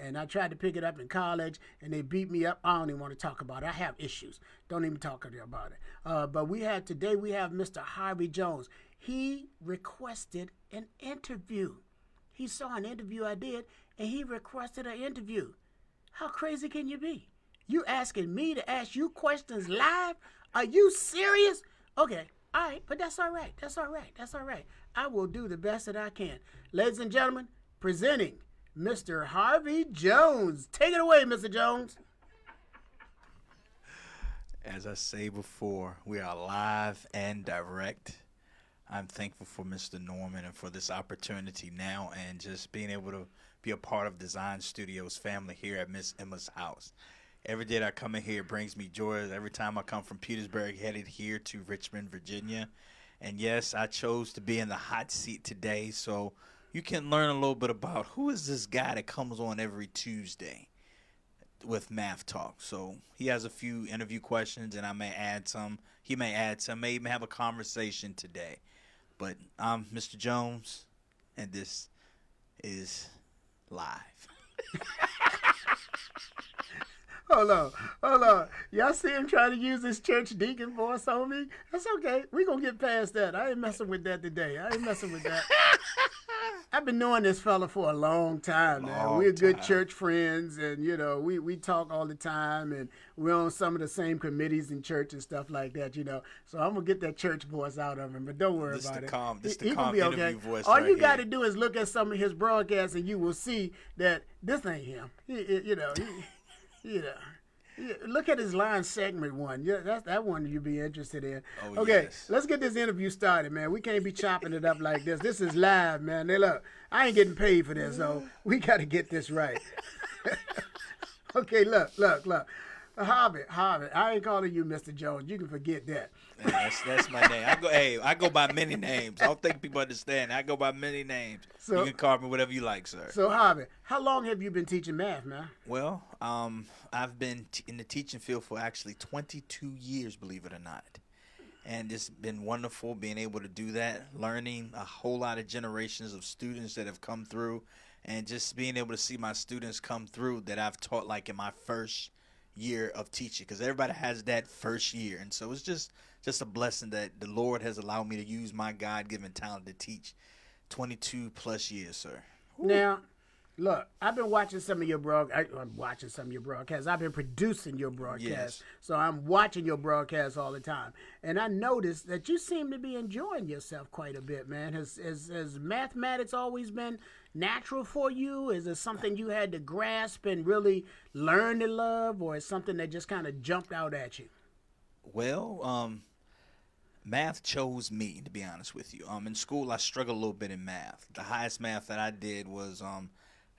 and I tried to pick it up in college, and they beat me up. I don't even want to talk about it. I have issues. Don't even talk about it. But today we have Mr. Harvey Jones. He requested an interview. He saw an interview I did, and he requested an interview. How crazy can you be? You asking me to ask you questions live? Are you serious? Okay, all right, but that's all right. That's all right. That's all right. I will do the best that I can. Ladies and gentlemen, presenting Mr. Harvey Jones. Take it away, Mr. Jones. As I say before, we are live and direct. I'm thankful for Mr. Norman and for this opportunity now and just being able to be a part of Design Studios family here at Miss Emma's house. Every day that I come in here brings me joy. Every time I come from Petersburg headed here to Richmond, Virginia. And yes, I chose to be in the hot seat today so you can learn a little bit about who is this guy that comes on every Tuesday with Math Talk. So he has a few interview questions and I may add some. He may add some. May even have a conversation today. But I'm Mr. Jones and this is live. Hold on. Y'all see him trying to use his church deacon voice on me? That's okay. We gonna get past that. I ain't messing with that today. I ain't messing with that. I've been knowing this fella for a long time, man. We're good church friends, and we talk all the time, and we're on some of the same committees in church and stuff like that, So I'm gonna get that church voice out of him, but don't worry about it. This the calm interview voice. All right you got to here. do is look at some of his broadcasts, and you will see that this ain't him. Look at his line segment one. Yeah, that's that one you'd be interested in. Oh, okay, yes. Let's get this interview started, man. We can't be chopping it up like this. This is live, man. Hey, look, I ain't getting paid for this, so we got to get this right. Okay, look. Harvey, I ain't calling you Mr. Jones. You can forget that. Man, that's my name. I go by many names. I don't think people understand. I go by many names. So, you can call me whatever you like, sir. So, Harvey, how long have you been teaching math, man? Well, I've been in the teaching field for actually 22 years, believe it or not. And it's been wonderful being able to do that, learning a whole lot of generations of students that have come through, and just being able to see my students come through that I've taught like in my first year of teaching, because everybody has that first year, and so it's just a blessing that the Lord has allowed me to use my God-given talent to teach 22 plus years, sir. Woo. Now, look, I've been watching some of your broadcasts. I've been producing your broadcasts, yes. So I'm watching your broadcasts all the time, and I noticed that you seem to be enjoying yourself quite a bit, man. Has mathematics always been natural for you? Is it something you had to grasp and really learn to love, or is something that just kind of jumped out at you? Well, math chose me, to be honest with you. In school, I struggled a little bit in math. The highest math that I did was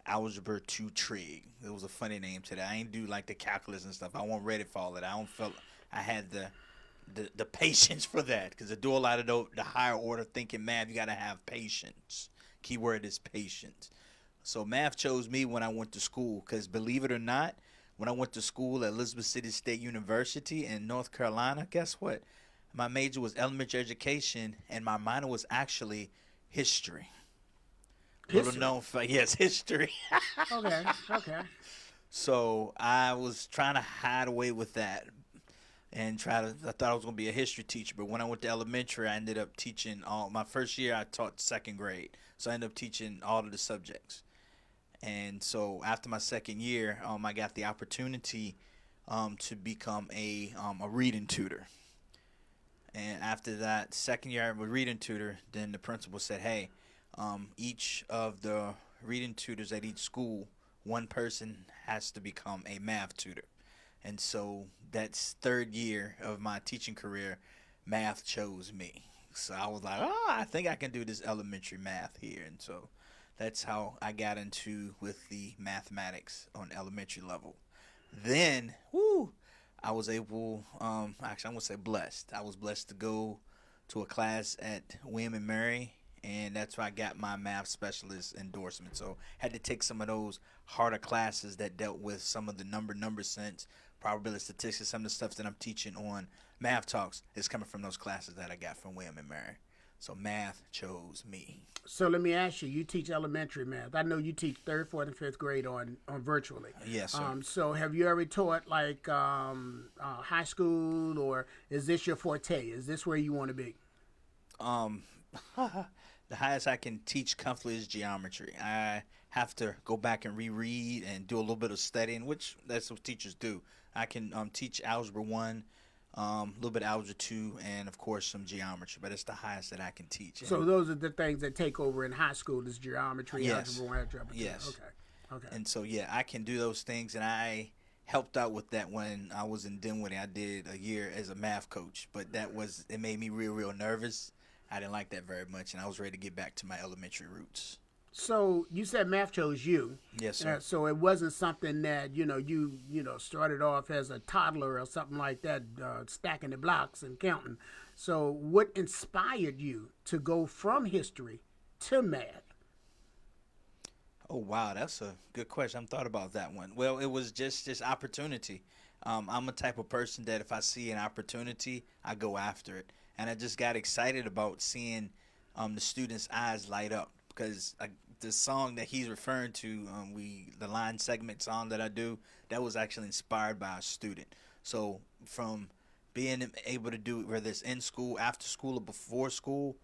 Algebra 2 Trig. It was a funny name to that. I ain't do like the calculus and stuff. I wasn't ready for all of that. I don't feel I had the patience for that, because to do a lot of the higher order thinking math, you got to have patience. Keyword is patience. So math chose me when I went to school, because believe it or not, when I went to school at Elizabeth City State University in North Carolina, guess what? My major was elementary education, and my minor was actually history. Little known fact, yes, history. Okay. So I was trying to hide away with that and I thought I was going to be a history teacher. But when I went to elementary, I ended up teaching my first year I taught second grade. So I ended up teaching all of the subjects. And so after my second year, I got the opportunity to become a reading tutor. And after that second year I was a reading tutor, then the principal said, hey, each of the reading tutors at each school, one person has to become a math tutor. And so that's third year of my teaching career, math chose me. So I was like, I think I can do this elementary math here. And so that's how I got into with the mathematics on elementary level. Then, I was able, actually, I'm going to say blessed. I was blessed to go to a class at William and Mary, and that's where I got my math specialist endorsement. So had to take some of those harder classes that dealt with some of the number sense, probability statistics, some of the stuff that I'm teaching on Math Talks is coming from those classes that I got from William and Mary. So math chose me. So let me ask you: you teach elementary math. I know you teach third, fourth, and fifth grade on virtually. Yes, sir. So have you ever taught like high school, or is this your forte? Is this where you want to be? Um, the highest I can teach comfortably is geometry. I have to go back and reread and do a little bit of studying, which that's what teachers do. I can teach algebra 1, a little bit of algebra 2, and of course some geometry, but it's the highest that I can teach. So And those are the things that take over in high school: is geometry, yes, algebra one, algebra two. yes. Okay, okay. And so yeah, I can do those things, and I helped out with that when I was in Dinwiddie. I did a year as a math coach, but it made me real nervous. I didn't like that very much, and I was ready to get back to my elementary roots. So you said math chose you. Yes, sir. So it wasn't something that you started off as a toddler or something like that, stacking the blocks and counting. So what inspired you to go from history to math? Oh wow, that's a good question. I haven't thought about that one. Well, it was just opportunity. I'm a type of person that if I see an opportunity, I go after it, and I just got excited about seeing the students' eyes light up because the song that he's referring to, the line segment song that I do, that was actually inspired by a student. So from being able to do it, whether it's in school, after school, or before school,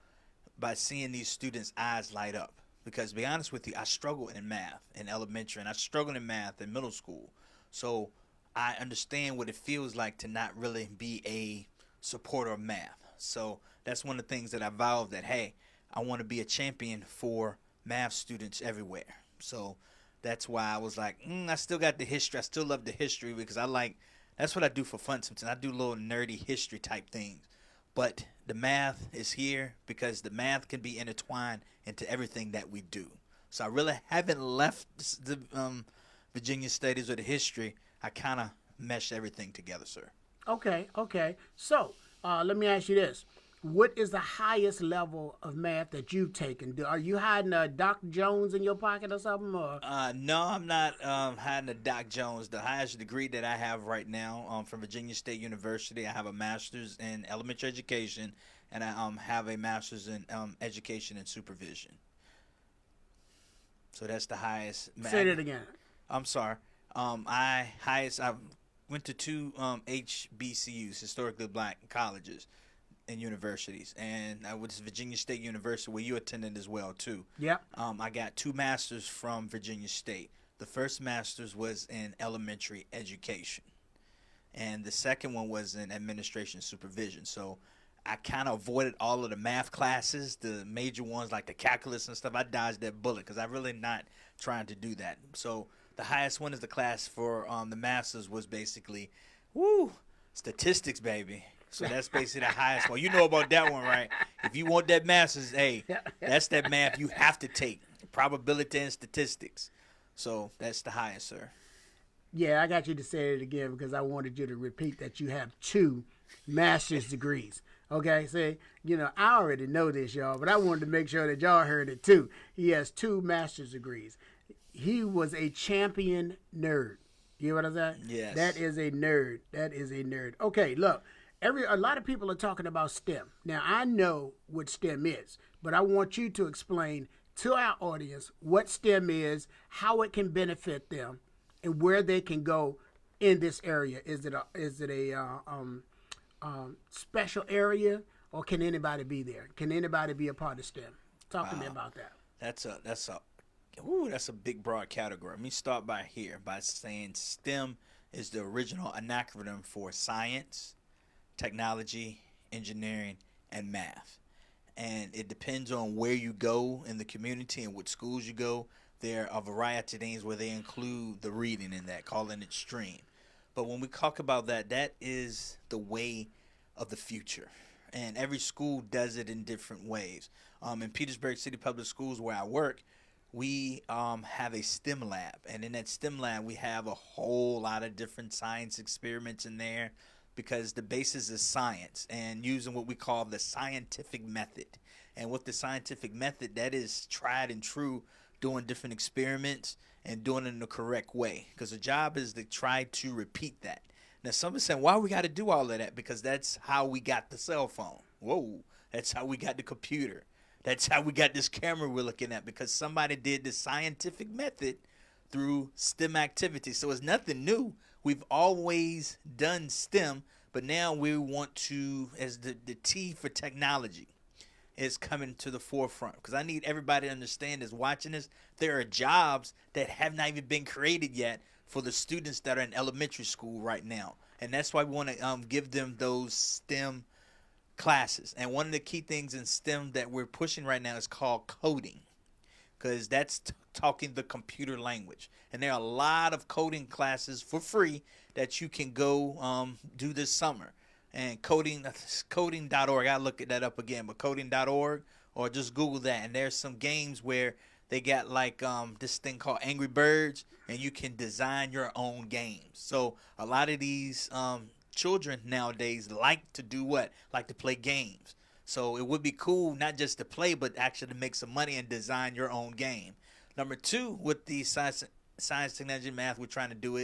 by seeing these students' eyes light up. Because to be honest with you, I struggled in math in elementary and I struggled in math in middle school. So I understand what it feels like to not really be a supporter of math. So that's one of the things that I vowed that, hey, I want to be a champion for math students everywhere. So that's why I was like, I still got the history. I still love the history because that's what I do for fun sometimes. I do little nerdy history type things. But the math is here because the math can be intertwined into everything that we do. So I really haven't left the Virginia studies or the history. I kind of meshed everything together, sir. Okay, okay. So let me ask you this: what is the highest level of math that you've taken? Are you hiding a Doc Jones in your pocket or something? Or No, I'm not hiding a Doc Jones. The highest degree that I have right now from Virginia State University, I have a master's in elementary education, and I have a master's in education and supervision. So that's the highest. say that again. I'm sorry. I went to two HBCUs, historically black colleges and universities, and I went to Virginia State University, where you attended as well too. Yep. I got two masters from Virginia State. The first master's was in elementary education, and the second one was in administration supervision. So I kind of avoided all of the math classes, the major ones like the calculus and stuff. I dodged that bullet because I'm really not trying to do that. So the highest one is the class for the masters was basically, statistics, baby. So that's basically the highest one. You know about that one, right? If you want that master's, hey, that's that math you have to take. Probability and statistics. So that's the highest, sir. Yeah, I got you to say it again because I wanted you to repeat that you have two master's degrees. Okay, see, I already know this, y'all, but I wanted to make sure that y'all heard it too. He has two master's degrees. He was a champion nerd. You hear what I'm saying? Yes. That is a nerd. That is a nerd. Okay, look. A lot of people are talking about STEM. Now, I know what STEM is, but I want you to explain to our audience what STEM is, how it can benefit them, and where they can go in this area. Is it a special area, or can anybody be there? Can anybody be a part of STEM? Talk to me about that. That's a big broad category. Let me start by saying STEM is the original acronym for science, technology, engineering, and math. And it depends on where you go in the community and what schools you go. There are a variety of things where they include the reading in that, calling it STREAM. But when we talk about that, that is the way of the future. And every school does it in different ways. In Petersburg City Public Schools, where I work, we have a STEM lab. And in that STEM lab, we have a whole lot of different science experiments in there, because the basis is science and using what we call the scientific method. And with the scientific method, that is tried and true, doing different experiments and doing it in the correct way. Because the job is to try to repeat that. Now, some are saying, why we got to do all of that? Because that's how we got the cell phone. Whoa, That's how we got the computer. That's how we got this camera we're looking at, because somebody did the scientific method through STEM activities. So it's nothing new. We've always done STEM, but now we want to, as the T for technology is coming to the forefront, because I need everybody to understand is watching this. There are jobs that have not even been created yet for the students that are in elementary school right now, and that's why we want to give them those STEM classes. And one of the key things in STEM that we're pushing right now is called coding, because that's talking the computer language. And there are a lot of coding classes for free that you can go do this summer. And coding.org, I look at that up again, but coding.org, or just Google that. And there's some games where they got like this thing called Angry Birds, and you can design your own games. So a lot of these children nowadays like to do what? Like to play games. So it would be cool not just to play, but actually to make some money and design your own game. Number two, with the science, technology, and math we're trying to do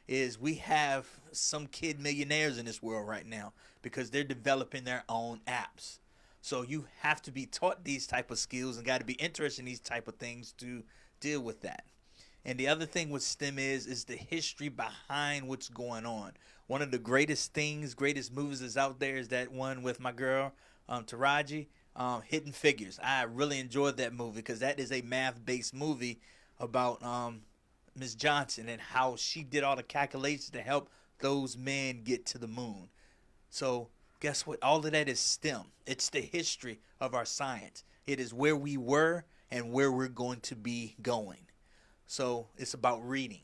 is we have some kid millionaires in this world right now because they're developing their own apps. So you have to be taught these type of skills and got to be interested in these type of things to deal with that. And the other thing with STEM is the history behind what's going on. One of the greatest movies that's out there is that one with my girl, Taraji, Hidden Figures. I really enjoyed that movie because that is a math-based movie about Miss Johnson and how she did all the calculations to help those men get to the moon. So guess what? All of that is STEM. It's the history of our science. It is where we were and where we're going to be going. So it's about reading.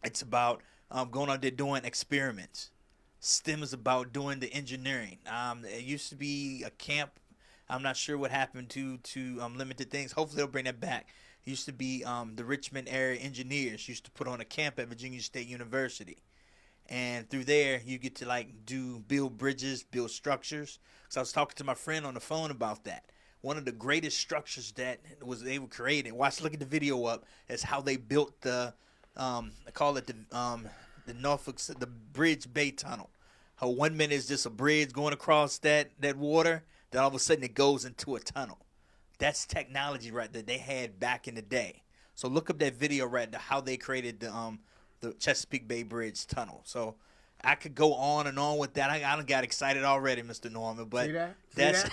It's about going out there doing experiments. STEM is about doing the engineering. It used to be a camp. I'm not sure what happened to limited things. Hopefully they'll bring that back. It used to be the Richmond area engineers used to put on a camp at Virginia State University. And through there, you get to build bridges, build structures. So I was talking to my friend on the phone about that. One of the greatest structures that they were created. Look at the video up. Is how they built the, I call it the Norfolk, the Bridge Bay Tunnel. How 1 minute is just a bridge going across that water, then all of a sudden it goes into a tunnel. That's technology right there they had back in the day. So look up that video right there, how they created the Chesapeake Bay Bridge Tunnel. So I could go on and on with that. I done got excited already, Mr. Norman. But See that? that's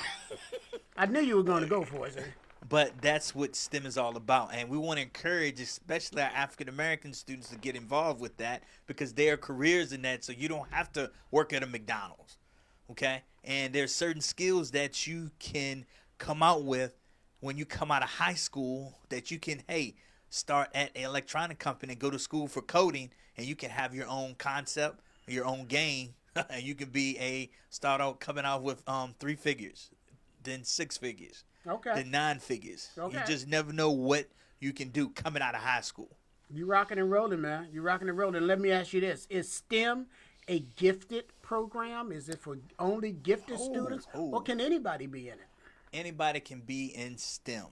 I knew you were going to go for it, sir. But that's what STEM is all about. And we want to encourage, especially our African-American students, to get involved with that because there are careers in that, so you don't have to work at a McDonald's, okay? And there's certain skills that you can come out with when you come out of high school that you can, start at an electronic company, go to school for coding, and you can have your own concept, your own game, and you can start out coming out with 3 figures, then 6 figures. Okay. Then 9 figures. Okay. You just never know what you can do coming out of high school. You rocking and rolling, man. You rocking and rolling. Let me ask you this: is STEM a gifted program? Is it for only gifted students, or can anybody be in it? Anybody can be in STEM.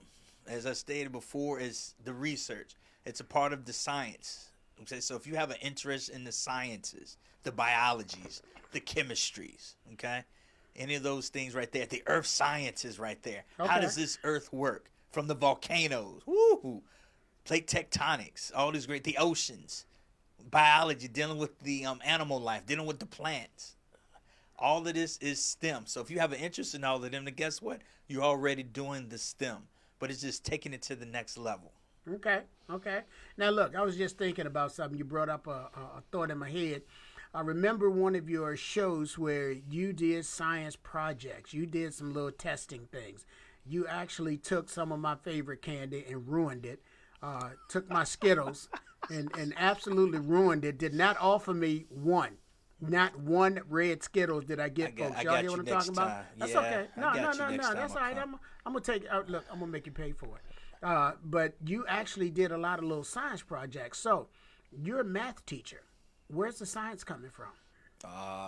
As I stated before, is the research. It's a part of the science. Okay, so if you have an interest in the sciences, the biologies, the chemistries, okay, any of those things right there, the earth sciences right there. Okay. How does this earth work? From the volcanoes, plate tectonics, all these the oceans, biology, dealing with the animal life, dealing with the plants. All of this is STEM. So if you have an interest in all of them, then guess what? You're already doing the STEM, but it's just taking it to the next level. Okay. Now look, I was just thinking about something. You brought up a thought in my head. I remember one of your shows where you did science projects. You did some little testing things. You actually took some of my favorite candy and ruined it. Took my Skittles and absolutely ruined it. Did not offer me one. Not one red Skittles did I get, folks. Y'all hear what I'm talking about? That's okay. No. That's all right. I'm going to take it. Look, I'm going to make you pay for it. But you actually did a lot of little science projects. So you're a math teacher. Where's the science coming from?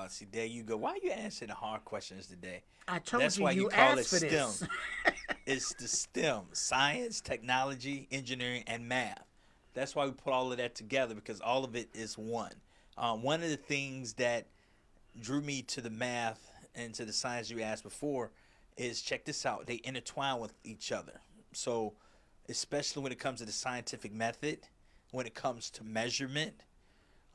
See, there you go. Why are you answering the hard questions today? I told That's you why you call asked it for STEM. this. It's the STEM, science, technology, engineering, and math. That's why we put all of that together because all of it is one. One of the things that drew me to the math and to the science you asked before is, check this out, they intertwine with each other. So especially when it comes to the scientific method, when it comes to measurement,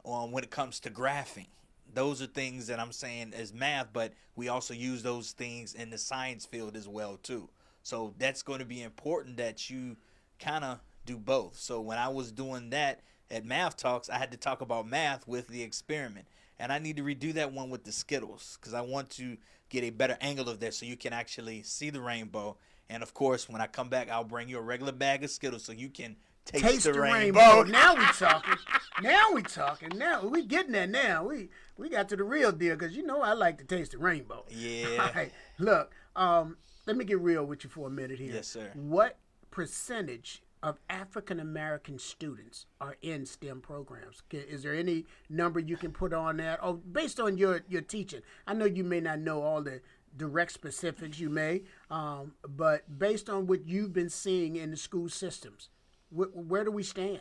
when it comes to graphing. Those are things that I'm saying as math, but we also use those things in the science field as well too. So that's going to be important that you kind of do both. So when I was doing that at Math Talks, I had to talk about math with the experiment. And I need to redo that one with the Skittles because I want to get a better angle of that so you can actually see the rainbow. And of course, when I come back, I'll bring you a regular bag of Skittles so you can taste the rainbow. Now we talking. Now we talking. Now we getting there. Now we got to the real deal because you know I like to taste the rainbow. Yeah. All right. Look, let me get real with you for a minute here. Yes, sir. What percentage of African American students are in STEM programs? Is there any number you can put on that? Or based on your teaching, I know you may not know all the direct specifics, you may, but based on what you've been seeing in the school systems, where do we stand?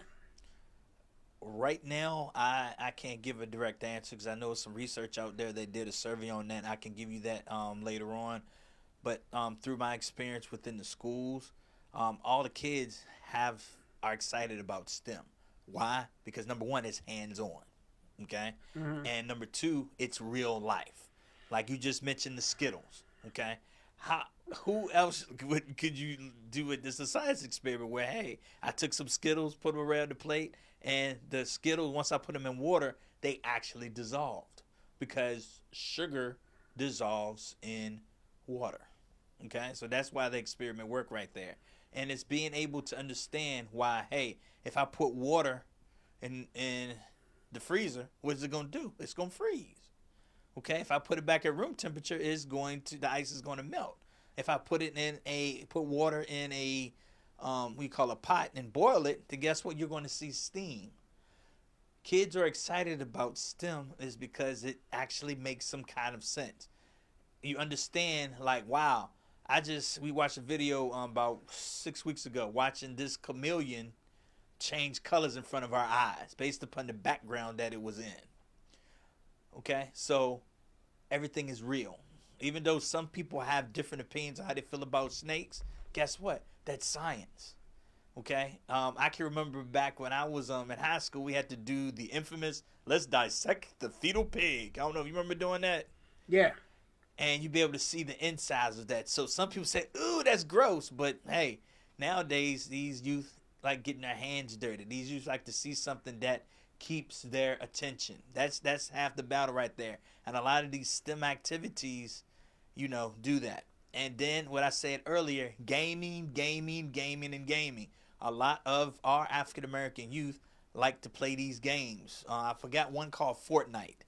Right now, I can't give a direct answer because I know some research out there that did a survey on that. I can give you that later on. But through my experience within the schools, all the kids are excited about STEM. Why? Because number one, it's hands-on, okay? Mm-hmm. And number two, it's real life. Like you just mentioned the Skittles, okay? Who else could you do it? This is a science experiment where, hey, I took some Skittles, put them around the plate, and the Skittles, once I put them in water, they actually dissolved because sugar dissolves in water, okay? So that's why the experiment worked right there. And it's being able to understand why, hey, if I put water in the freezer, what is it going to do? It's going to freeze. Okay, if I put it back at room temperature, the ice is going to melt. If I put water in a we call a pot and boil it, then guess what? You're going to see steam. Kids are excited about STEM is because it actually makes some kind of sense. You understand, like, wow, we watched a video about 6 weeks ago watching this chameleon change colors in front of our eyes based upon the background that it was in. Okay, so everything is real. Even though some people have different opinions on how they feel about snakes, guess what? That's science. Okay, I can remember back when I was in high school, we had to do the infamous "let's dissect the fetal pig." I don't know if you remember doing that. Yeah. And you'd be able to see the insides of that. So some people say, "Ooh, that's gross," but hey, nowadays these youth like getting their hands dirty. These youth like to see something that keeps their attention. That's half the battle right there. And a lot of these STEM activities, do that. And then what I said earlier, gaming. A lot of our African American youth like to play these games. I forgot one called Fortnite.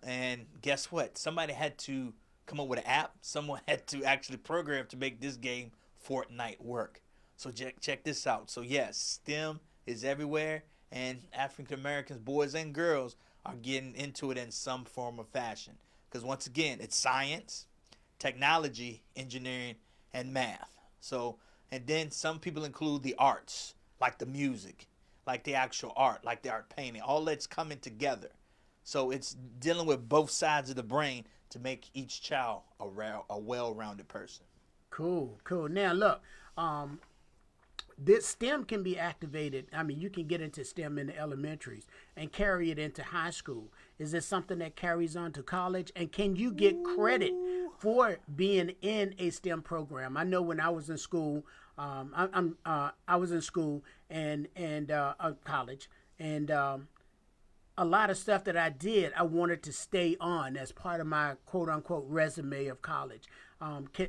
And guess what? Somebody had to come up with an app. Someone had to actually program to make this game Fortnite work. So check this out. So yes, STEM is everywhere. And African Americans, boys and girls, are getting into it in some form or fashion. Because once again, it's science, technology, engineering, and math. So, and then some people include the arts, like the music, like the actual art, like the art painting. All that's coming together. So it's dealing with both sides of the brain to make each child a well-rounded person. Cool. Now look, this STEM can be activated. I mean, you can get into STEM in the elementaries and carry it into high school. Is this something that carries on to college? And can you get credit for being in a STEM program? I know when I was in school, I was in school and college, and a lot of stuff that I did, I wanted to stay on as part of my quote unquote resume of college.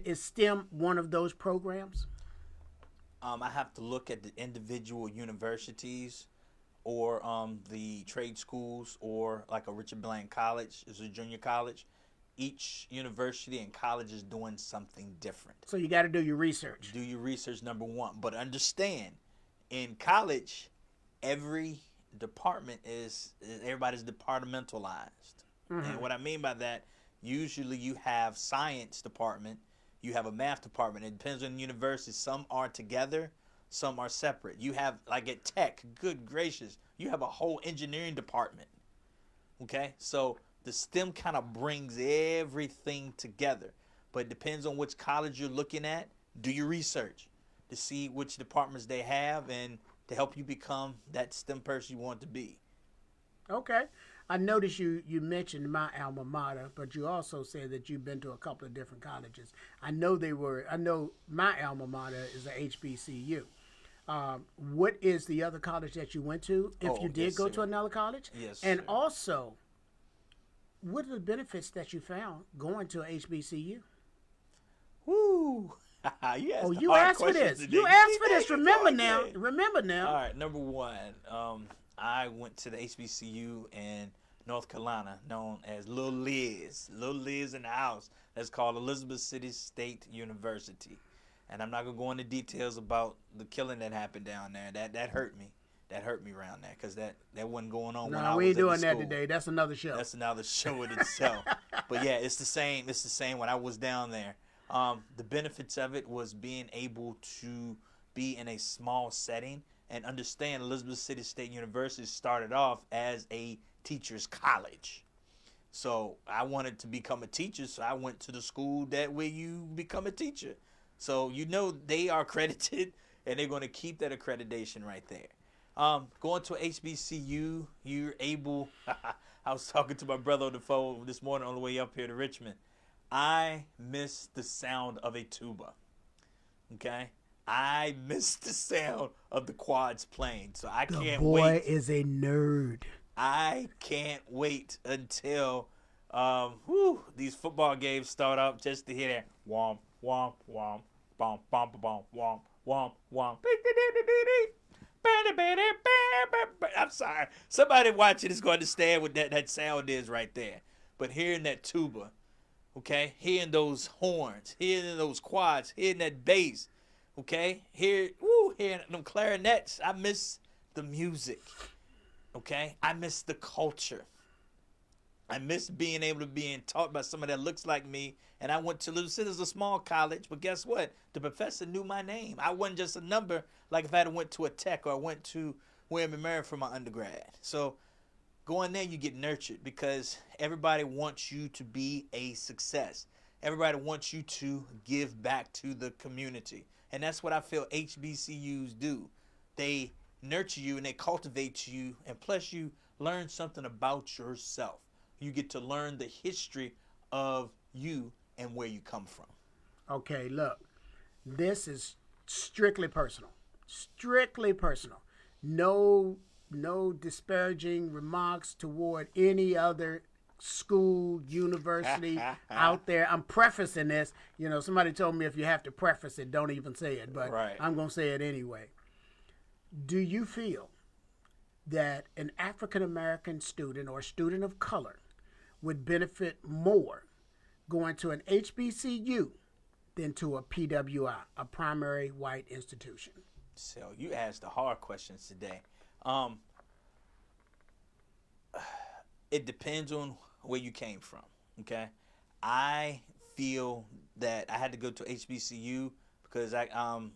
Is STEM one of those programs? I have to look at the individual universities or the trade schools or like a Richard Bland College is a junior college. Each university and college is doing something different. So you got to do your research. Do your research, number one. But understand, in college, every department everybody's departmentalized. Mm-hmm. And what I mean by that, usually you have science department, you have a math department. It depends on the university. Some are together, some are separate. You have, like at Tech, good gracious, you have a whole engineering department. Okay? So the STEM kind of brings everything together. But it depends on which college you're looking at. Do your research to see which departments they have and to help you become that STEM person you want to be. Okay. I noticed you mentioned my alma mater, but you also said that you've been to a couple of different colleges. I know my alma mater is a HBCU. What is the other college that you went to, if you did yes, go sir. to another college? Yes, And sir. also, what are the benefits that you found going to a HBCU? Woo! You asked Oh, the you hard asked for questions this. today. You asked for See, this. there you Remember go now. again. Remember All now. right, number one, I went to the HBCU in North Carolina, known as Little Liz. Little Liz in the house. That's called Elizabeth City State University. And I'm not gonna go into details about the killing that happened down there. That hurt me. That hurt me around there because that wasn't going on when No, I we was ain't at the doing that school. today. That's another show. That's another show in itself. But yeah, it's the same. It's the same when I was down there. The benefits of it was being able to be in a small setting and understand Elizabeth City State University started off as a teacher's college. So I wanted to become a teacher, so I went to the school that way you become a teacher. So they are accredited and they're going to keep that accreditation right there. Going to HBCU, you're able. I was talking to my brother on the phone this morning on the way up here to Richmond. I miss the sound of a tuba. Okay, I miss the sound of the quads playing. So I The can't boy wait. is a nerd. I can't wait until these football games start up just to hear that womp womp womp womp womp womp womp womp womp. I'm sorry. Somebody watching is going to understand what that sound is right there. But hearing that tuba, okay, hearing those horns, hearing those quads, hearing that bass, okay, hearing them clarinets. I miss the music, okay. I miss the culture. I miss being able to be taught by somebody that looks like me. And I went to Little City, a small college, but guess what? The professor knew my name. I wasn't just a number like if I had went to a tech or I went to William and Mary for my undergrad. So going there, you get nurtured because everybody wants you to be a success. Everybody wants you to give back to the community. And that's what I feel HBCUs do. They nurture you and they cultivate you, and plus you learn something about yourself. You get to learn the history of you and where you come from. Okay, look, this is strictly personal. Strictly personal. No disparaging remarks toward any other school, university out there. I'm prefacing this. Somebody told me if you have to preface it, don't even say it, but Right. I'm going to say it anyway. Do you feel that an African American student or student of color would benefit more going to an HBCU than to a PWI, a primary white institution? So you asked the hard questions today. It depends on where you came from. Okay, I feel that I had to go to HBCU because I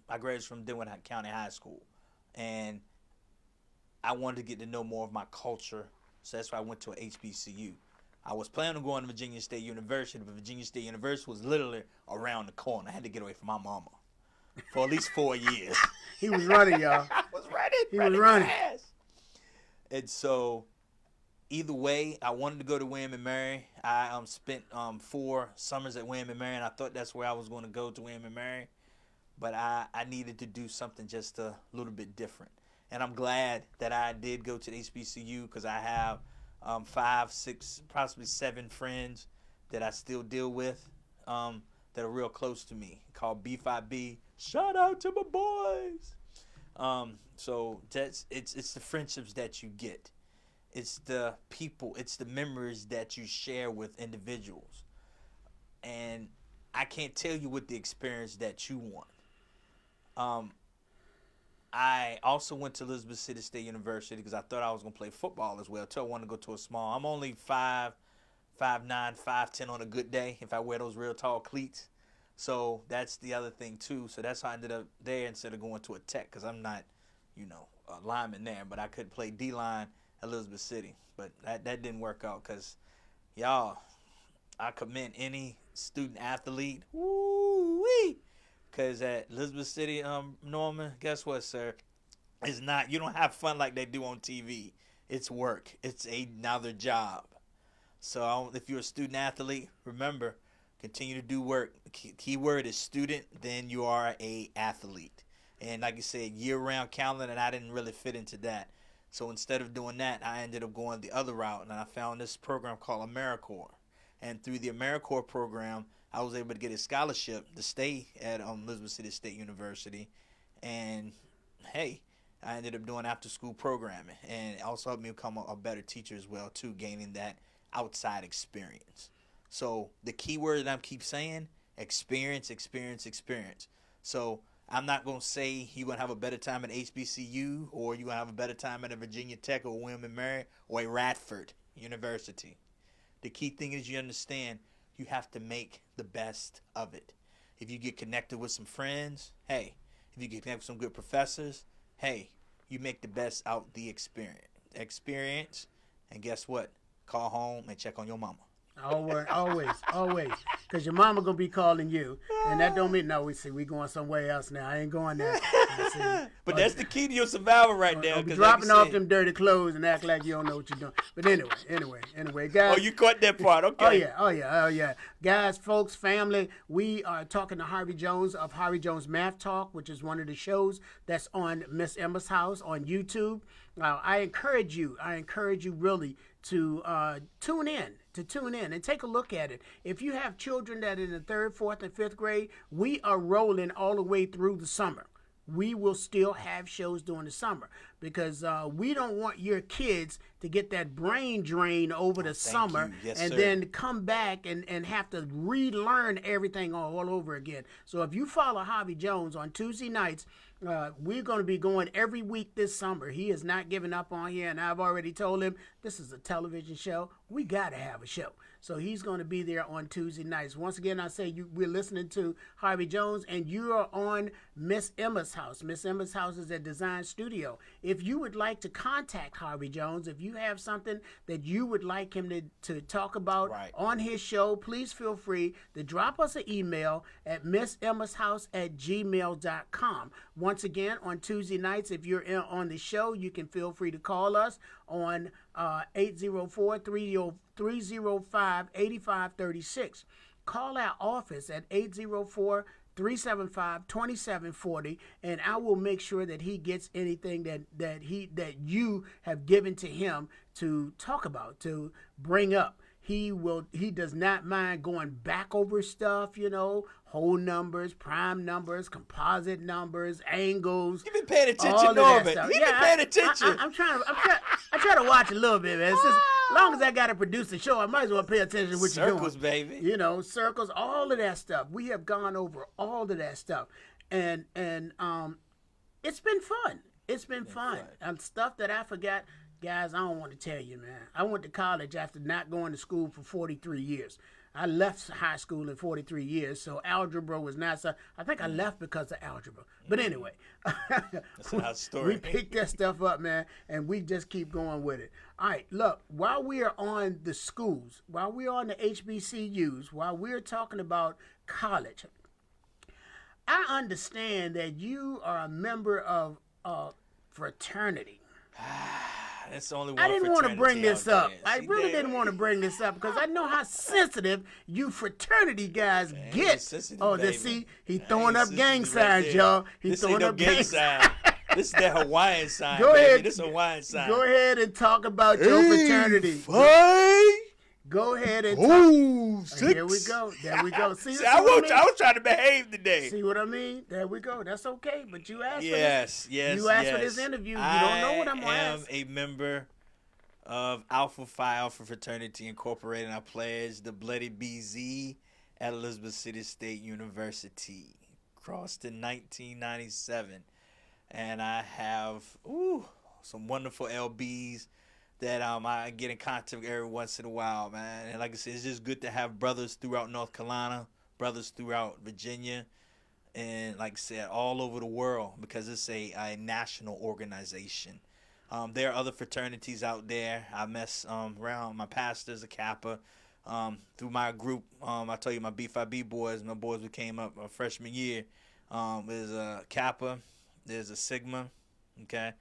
graduated from Denwood County High School, and I wanted to get to know more of my culture. So that's why I went to a HBCU. I was planning on going to Virginia State University, but Virginia State University was literally around the corner. I had to get away from my mama for at least 4 years. He was running, y'all. I was running. He was running. Fast. And so, either way, I wanted to go to William and Mary. I spent 4 summers at William and Mary, and I thought that's where I was going to go, to William and Mary. But I needed to do something just a little bit different. And I'm glad that I did go to the HBCU because I have 5, 6, possibly 7 friends that I still deal with that are real close to me, called B5B. Shout out to my boys. So it's the friendships that you get. It's the people, it's the memories that you share with individuals. And I can't tell you what the experience that you want. I also went to Elizabeth City State University because I thought I was going to play football as well, too. I wanted to go to a small. I'm only 5'9", 5'10" on a good day if I wear those real tall cleats. So that's the other thing, too. So that's how I ended up there instead of going to a tech because I'm not, a lineman there. But I could play D-line at Elizabeth City. But that didn't work out because, y'all, I commend any student athlete. Woo-wee. Because at Elizabeth City, Norman, guess what, sir? It's not, you don't have fun like they do on TV. It's work. It's another job. So if you're a student athlete, remember, continue to do work. Key word is student, then you are a athlete. And like you said, year-round calendar, and I didn't really fit into that. So instead of doing that, I ended up going the other route, and I found this program called AmeriCorps. And through the AmeriCorps program, I was able to get a scholarship to stay at Elizabeth City State University. And, hey, I ended up doing after-school programming. And it also helped me become a better teacher as well, too, gaining that outside experience. So the key word that I keep saying, experience, experience, experience. So I'm not going to say you're going to have a better time at HBCU or you're going to have a better time at a Virginia Tech or William & Mary or a Radford University. The key thing is you understand you have to make the best of it. If you get connected with some friends, hey. If you get connected with some good professors, hey, you make the best out the experience. And guess what? Call home and check on your mama. Always. Because your mama going to be calling you. And that don't mean, no, we going somewhere else now. I ain't going there. But that's the key to your survival right there. Be dropping off them dirty clothes and act like you don't know what you're doing. But anyway, guys. Oh, you caught that part. Okay. Oh, yeah. Guys, folks, family, we are talking to Harvey Jones of Harvey Jones Math Talk, which is one of the shows that's on Miss Emma's house on YouTube. I encourage you really to tune in and take a look at it. If you have children that are in the 3rd, 4th, and 5th grade, we are rolling all the way through the summer. We will still have shows during the summer because we don't want your kids to get that brain drain over the summer and then come back and have to relearn everything all over again. So if you follow Harvey Jones on Tuesday nights, we're going to be going every week this summer. He is not giving up on here, and I've already told him this is a television show. We got to have a show. So he's going to be there on Tuesday nights. Once again, I say we're listening to Harvey Jones, and you are on Miss Emma's house. Miss Emma's house is a design studio. If you would like to contact Harvey Jones, if you have something that you would like him to talk about on his show, please feel free to drop us an email at missemmashouse@gmail.com. Once again, on Tuesday nights, if you're on the show, you can feel free to call us on 804-305-8536. Call our office at 804-375-2740, and I will make sure that he gets anything that you have given to him to talk about, to bring up. He does not mind going back over stuff, whole numbers, prime numbers, composite numbers, angles. You've been paying attention, Norman. You've been paying attention. I'm trying to watch a little bit, man. As long as I got to produce the show, I might as well pay attention to what you're doing. Circles, baby. Circles, all of that stuff. We have gone over all of that stuff, and it's been fun. It's been fun. And stuff that I forgot. Guys, I don't want to tell you, man. I went to college after not going to school for 43 years. I left high school in 43 years, so algebra was not so. I think I left because of algebra. But anyway, that's a nice story. We picked that stuff up, man, and we just keep going with it. All right, look, while we are on the schools, while we're on the HBCUs, while we're talking about college, I understand that you are a member of a fraternity. That's the only one. I didn't want to bring this up. I really didn't want to bring this up because I know how sensitive you fraternity guys get. He throwing up gang signs, y'all. He's throwing up gang signs. This is that Hawaiian sign, baby. This is a Hawaiian sign. Go ahead and talk about your fraternity. Go ahead and talk. Here we go. There we go. See I was trying to behave today. See what I mean? There we go. That's okay. But you asked for this. You asked for this interview. You don't know what I'm going to ask. I am a member of Alpha Phi Alpha Fraternity Incorporated. I pledged the Bloody BZ at Elizabeth City State University. Crossed in 1997. And I have some wonderful LBs that I get in contact with every once in a while, man. And like I said, it's just good to have brothers throughout North Carolina, brothers throughout Virginia, and like I said, all over the world because it's a national organization. There are other fraternities out there. I mess around. My pastor's a Kappa. through my group. I tell you, my B5B boys, my boys who came up my freshman year. There's a Kappa, there's a Sigma, okay,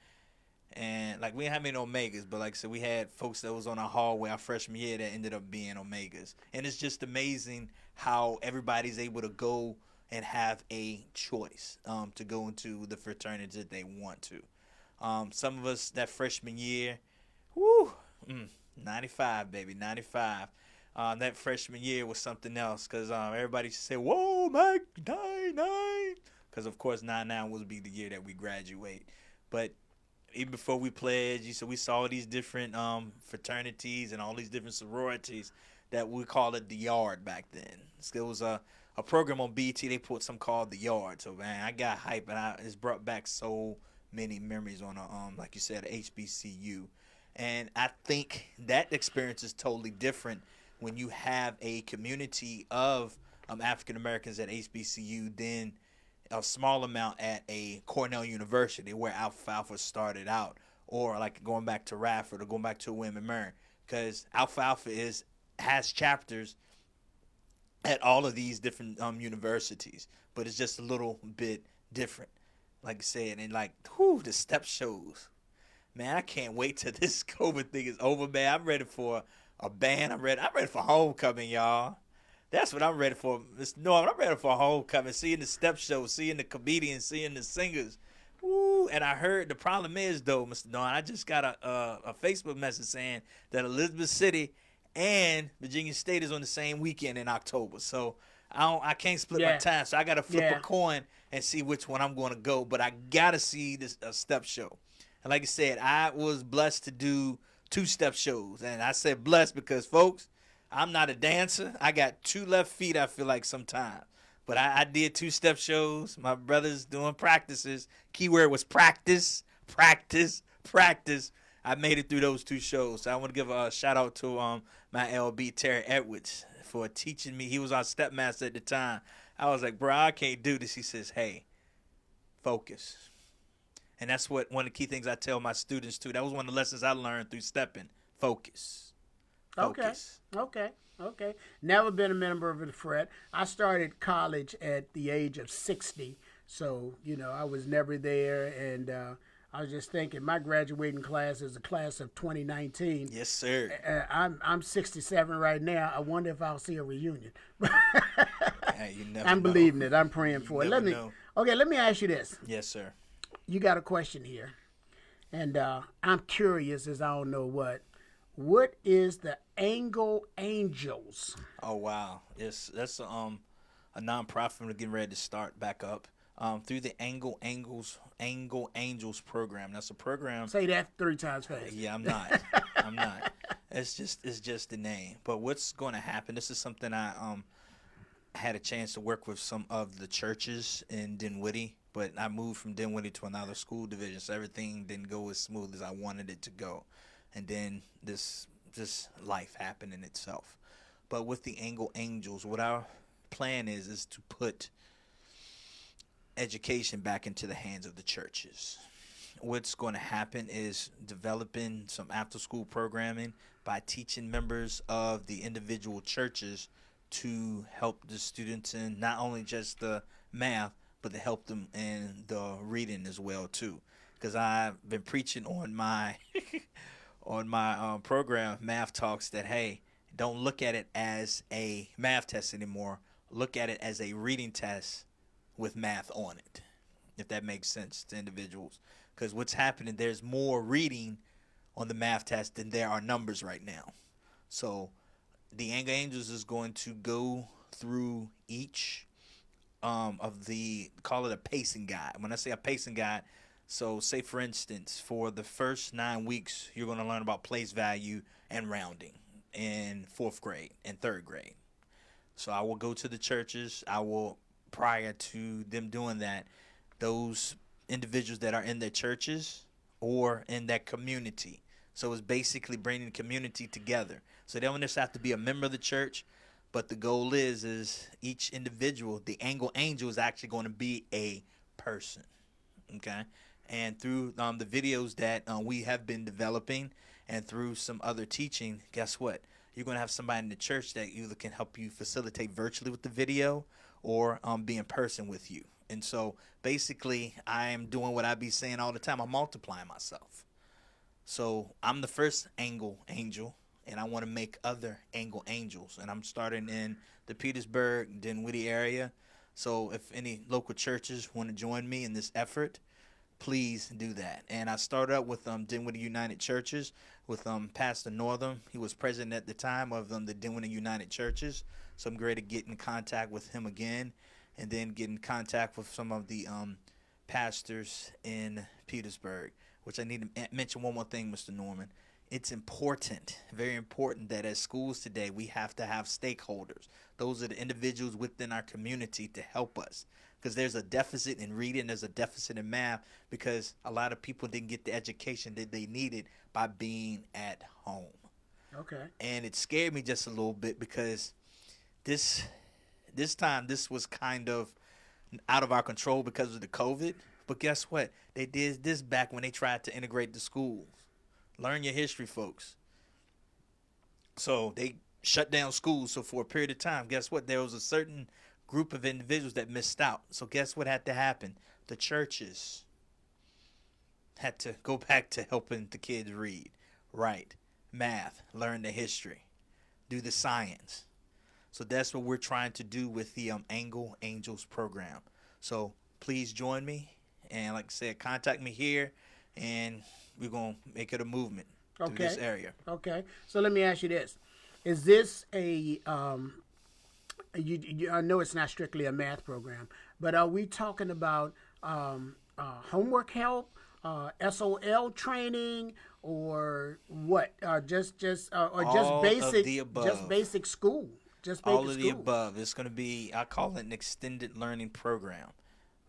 and like we didn't have any Omegas, but like I said, we had folks that was on our hallway our freshman year that ended up being Omegas, and it's just amazing how everybody's able to go and have a choice to go into the fraternity that they want to. Some of us that freshman year, whoo, 95 baby, 95. That freshman year was something else because everybody used to say, "Whoa, Mike, 99," because of course 99 would be the year that we graduate. But even before we pledged, we saw these different fraternities and all these different sororities that we called it the Yard back then. There was a program on BT. They put something called the Yard. So man, I got hype, and it's brought back so many memories on a like you said, HBCU. And I think that experience is totally different when you have a community of African Americans at HBCU than a small amount at a Cornell University where Alfalfa started out, or like going back to Radford or going back to William and Mary, because Alfalfa has chapters at all of these different universities, but it's just a little bit different, like I said. And like, the step shows. Man, I can't wait till this COVID thing is over, man. I'm ready for a band. I'm ready for homecoming, y'all. That's what I'm ready for. Mr. Norman, I'm ready for homecoming, seeing the step show, seeing the comedians, seeing the singers. Woo! And I heard the problem is, though, Mr. Norman, I just got a Facebook message saying that Elizabeth City and Virginia State is on the same weekend in October. So I can't split my time. So I got to flip a coin and see which one I'm going to go. But I got to see this step show. And like I said, I was blessed to do 2 step shows. And I said blessed because, folks, I'm not a dancer. I got 2 left feet, I feel like, sometimes. But I did 2 step shows. My brother's doing practices. Keyword was practice, practice, practice. I made it through those 2 shows. So I want to give a shout out to my LB, Terry Edwards, for teaching me. He was our stepmaster at the time. I was like, bro, I can't do this. He says, hey, focus. And that's one of the key things I tell my students, too. That was one of the lessons I learned through stepping. Focus. Focus. Okay. Never been a member of the frat. I started college at the age of 60. So, I was never there. And I was just thinking, my graduating class is a class of 2019. Yes, sir. I'm 67 right now. I wonder if I'll see a reunion. Hey, you never I'm know. believing it. I'm praying for it. Let me ask you this. Yes, sir. You got a question here, and I'm curious as I don't know what. What is the Angle Angels? Oh wow, yes, that's a nonprofit we're getting ready to start back up through the Angle Angels program. That's a program. Say that 3 times fast. Yeah, I'm not. I'm not. It's just the name. But what's going to happen? This is something I had a chance to work with some of the churches in Dinwiddie. But I moved from Dinwiddie to another school division, so everything didn't go as smooth as I wanted it to go. And then this life happened in itself. But with the Angle Angels, what our plan is to put education back into the hands of the churches. What's going to happen is developing some after-school programming by teaching members of the individual churches to help the students in not only just the math, but to help them in the reading as well too. Because I've been preaching on my program, Math Talks, that hey, don't look at it as a math test anymore. Look at it as a reading test with math on it, if that makes sense to individuals. Because what's happening, there's more reading on the math test than there are numbers right now. So the Angle Angels is going to go through each of the, call it a pacing guide. When I say a pacing guide, so say for instance, for the first 9 weeks, you're going to learn about place value and rounding in 4th grade and 3rd grade. So I will go to the churches. I will, prior to them doing that, those individuals that are in their churches or in that community. So it's basically bringing the community together. So they don't necessarily have to be a member of the church, but the goal is each individual, the Angle Angel is actually going to be a person, okay? And through the videos that we have been developing and through some other teaching, guess what? you're going to have somebody in the church that either can help you facilitate virtually with the video or be in person with you. And so basically, I am doing what I be saying all the time. I'm multiplying myself. So I'm the first angle angel, and I want to make other angle angels. And I'm starting in the Petersburg, Dinwiddie area. So if any local churches want to join me in this effort, please do that. And I started up with Dinwiddie United Churches with Pastor Northam. He was president at the time of the Dinwiddie United Churches. So I'm great to get in contact with him again, and then get in contact with some of the pastors in Petersburg. Which I need to mention one more thing, Mr. Norman. It's important, very important, that as schools today, we have to have stakeholders. Those are the individuals within our community to help us. Because there's a deficit in reading, there's a deficit in math, because a lot of people didn't get the education that they needed by being at home. Okay. And it scared me just a little bit, because this time, this was kind of out of our control because of the COVID. But guess what? They did this back when they tried to integrate the schools. Learn your history, folks. So they shut down schools. So for a period of time, guess what? There was a certain group of individuals that missed out. So guess what had to happen? The churches had to go back to helping the kids read, write, math, learn the history, do the science. So that's what we're trying to do with the Angle Angels program. So please join me. And like I said, contact me here, and we're going to make it a movement through this area. Okay. So let me ask you this. Is this I know it's not strictly a math program, but are we talking about homework help, SOL training, or what? Just basic, of the above. Just basic school. Just basic all of the above. It's going to be, I call it an extended learning program.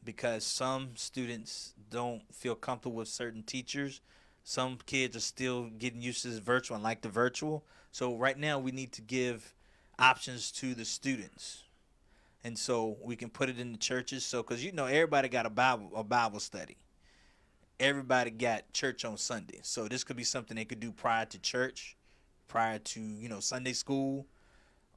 Because some students don't feel comfortable with certain teachers. Some kids are still getting used to this virtual and like the virtual. So right now we need to give options to the students. And so we can put it in the churches. So because, everybody got a Bible study. Everybody got church on Sunday. So this could be something they could do prior to church, prior to, Sunday school,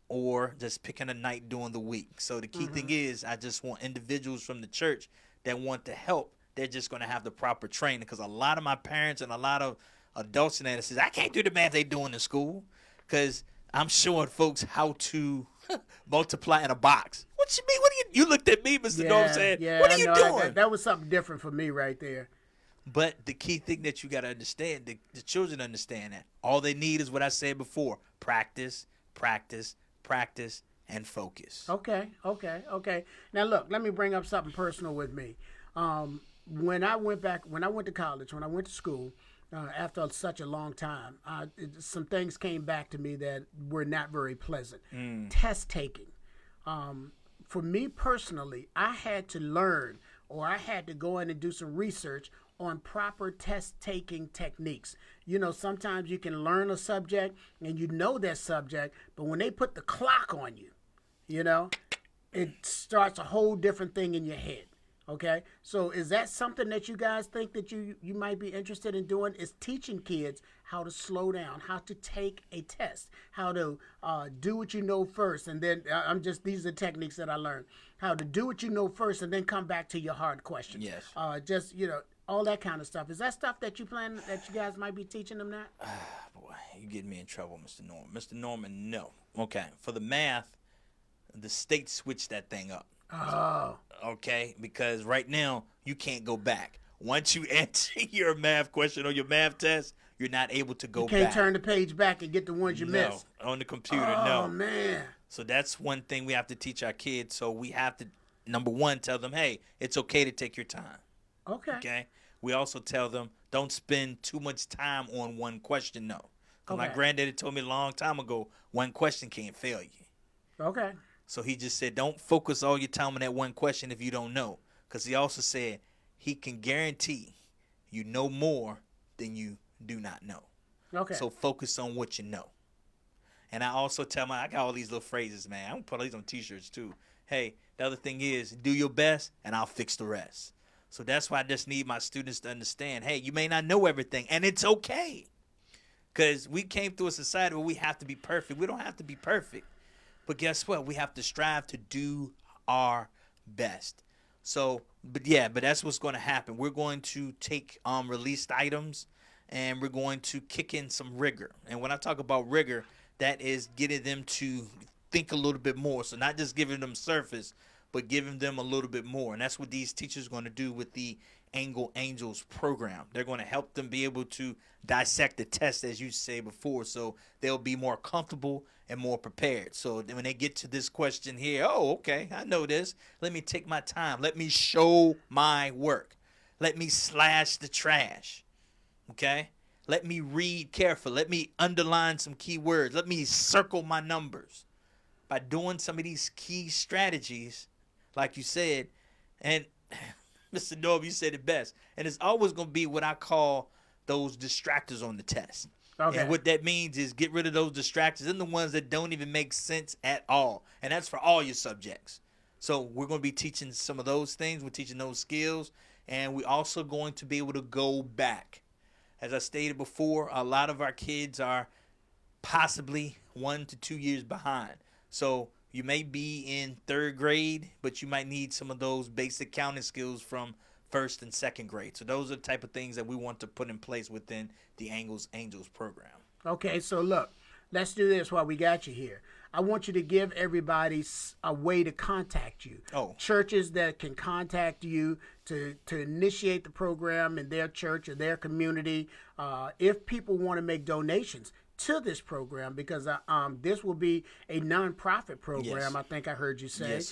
or just picking a night during the week. So the key thing is, I just want individuals from the church that want to help. They're just going to have the proper training, because a lot of my parents and a lot of adults in that says, I can't do the math they doing in school, because I'm showing folks how to multiply in a box. What you mean? What are you looked at me, Mr. Norm, saying, what are you doing? That was something different for me right there. But the key thing that you got to understand, the children understand that. All they need is what I said before: practice, practice, practice, and focus. Okay. Now look, let me bring up something personal with me. When I went to college, when I went to school, after such a long time, some things came back to me that were not very pleasant. Test taking. For me personally, I had to learn, or I had to go in and do some research on proper test-taking techniques. Sometimes you can learn a subject and that subject, but when they put the clock on you, it starts a whole different thing in your head. Okay? So is that something that you guys think that you might be interested in doing, is teaching kids how to slow down, how to take a test, how to do what you know first, and then these are the techniques that I learned. How to do what you know first and then come back to your hard questions. Yes. All that kind of stuff. Is that stuff that you guys might be teaching them now? Boy, you getting me in trouble, Mr. Norman. Mr. Norman, no. Okay. For the math, the state switched that thing up. Oh. Okay? Because right now, you can't go back. Once you answer your math question or your math test, you're not able to go back. You can't turn the page back and get the ones you missed. No, on the computer, no. Oh, man. So that's one thing we have to teach our kids. So we have to, number one, tell them, hey, it's okay to take your time. Okay. We also tell them, don't spend too much time on one question, no. Because my granddaddy told me a long time ago, one question can't fail you. Okay. So he just said, don't focus all your time on that one question if you don't know. Because he also said he can guarantee you know more than you do not know. Okay. So focus on what you know. And I also tell I got all these little phrases, man. I'm going to put these on T-shirts too. Hey, the other thing is, do your best and I'll fix the rest. So that's why I just need my students to understand, hey, you may not know everything, and it's okay. Because we came through a society where we have to be perfect. We don't have to be perfect. But guess what? We have to strive to do our best. So, but that's what's going to happen. We're going to take released items and we're going to kick in some rigor. And when I talk about rigor, that is getting them to think a little bit more. So not just giving them surface, but giving them a little bit more. And that's what these teachers are going to do with the Angle Angels program. They're going to help them be able to dissect the test, as you say before, so they'll be more comfortable and more prepared. So when they get to this question here, oh, okay, I know this. Let me take my time. Let me show my work. Let me slash the trash. Okay? Let me read carefully. Let me underline some key words. Let me circle my numbers. By doing some of these key strategies, like you said, and Mr. Norb, you said it best. And it's always going to be what I call those distractors on the test. Okay. And what that means is get rid of those distractors and the ones that don't even make sense at all. And that's for all your subjects. So we're going to be teaching some of those things. We're teaching those skills. And we're also going to be able to go back. As I stated before, a lot of our kids are possibly 1 to 2 years behind. So you may be in 3rd grade, but you might need some of those basic counting skills from 1st and 2nd grade. So those are the type of things that we want to put in place within the Angles Angels program. Okay, so look, let's do this while we got you here. I want you to give everybody a way to contact you. Oh. Churches that can contact you to initiate the program in their church or their community. If people want to make donations to this program, because this will be a nonprofit program. Yes. I think I heard you say. Yes,